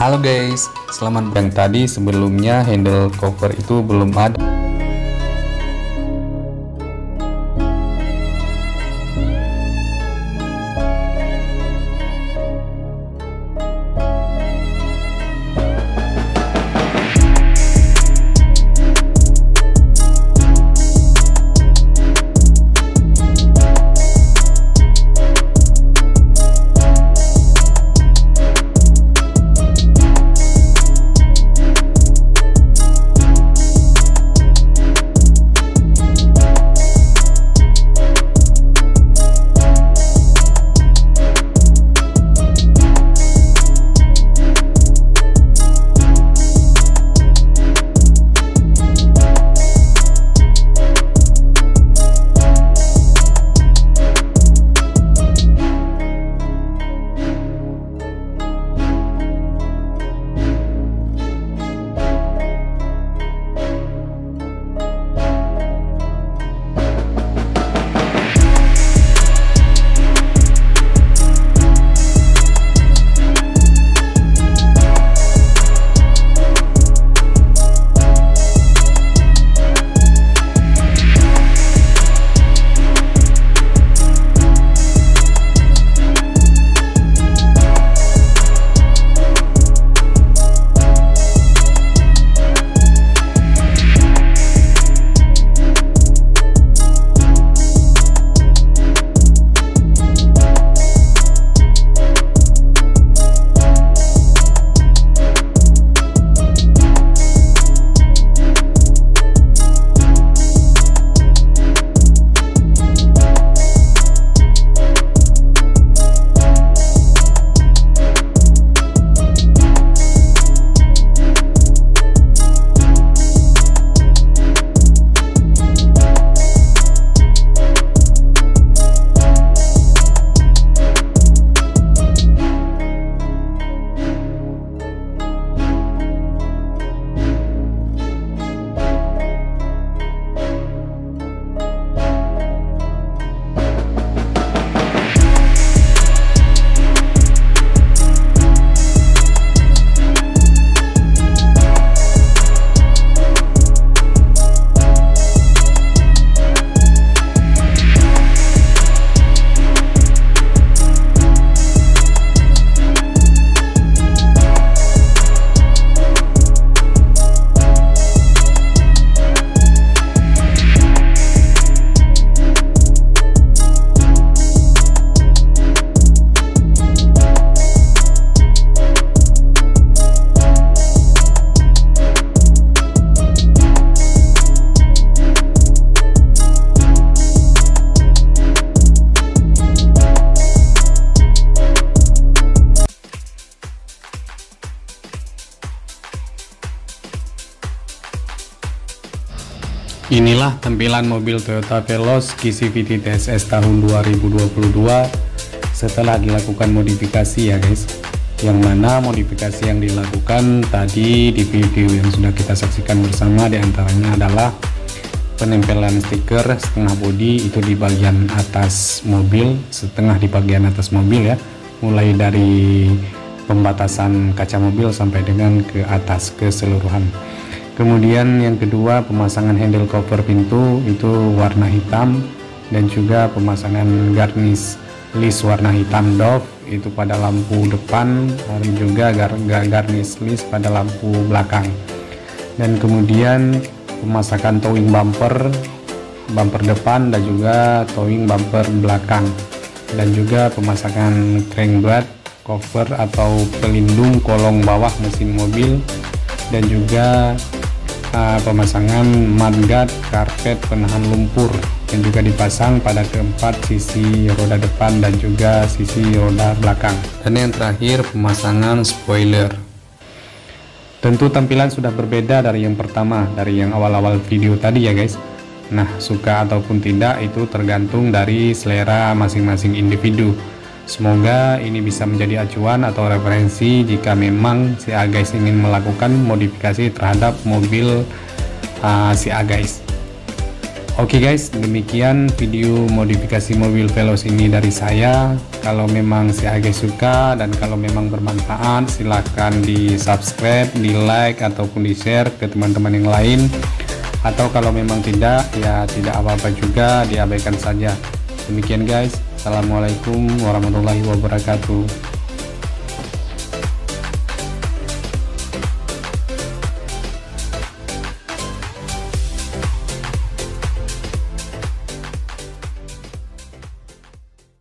Halo guys, selamat yang tadi sebelumnya handle cover itu belum ada. Inilah tampilan mobil Toyota Veloz CVT TSS tahun 2022 setelah dilakukan modifikasi ya guys, yang mana modifikasi yang dilakukan tadi di video yang sudah kita saksikan bersama diantaranya adalah penempelan stiker setengah bodi itu di bagian atas mobil, setengah di bagian atas mobil ya, mulai dari pembatasan kaca mobil sampai dengan ke atas keseluruhan. Kemudian yang kedua, pemasangan handle cover pintu itu warna hitam, dan juga pemasangan garnish list warna hitam Dove itu pada lampu depan, dan juga garnish list pada lampu belakang. Dan kemudian pemasangan towing bumper depan dan juga towing bumper belakang, dan juga pemasangan crankblade cover atau pelindung kolong bawah mesin mobil, dan juga pemasangan mudguard karpet penahan lumpur yang juga dipasang pada keempat sisi roda depan dan juga sisi roda belakang. Dan yang terakhir, pemasangan spoiler. Tentu tampilan sudah berbeda dari yang pertama, dari yang awal-awal video tadi ya guys. Nah, suka ataupun tidak itu tergantung dari selera masing-masing individu. Semoga ini bisa menjadi acuan atau referensi jika memang si Agais ingin melakukan modifikasi terhadap mobil si Agais. Oke guys, demikian video modifikasi mobil Veloz ini dari saya. Kalau memang si Age suka dan kalau memang bermanfaat, silahkan di subscribe, di like ataupun di share ke teman-teman yang lain. Atau kalau memang tidak, ya tidak apa-apa juga, diabaikan saja. Demikian guys, assalamualaikum warahmatullahi wabarakatuh.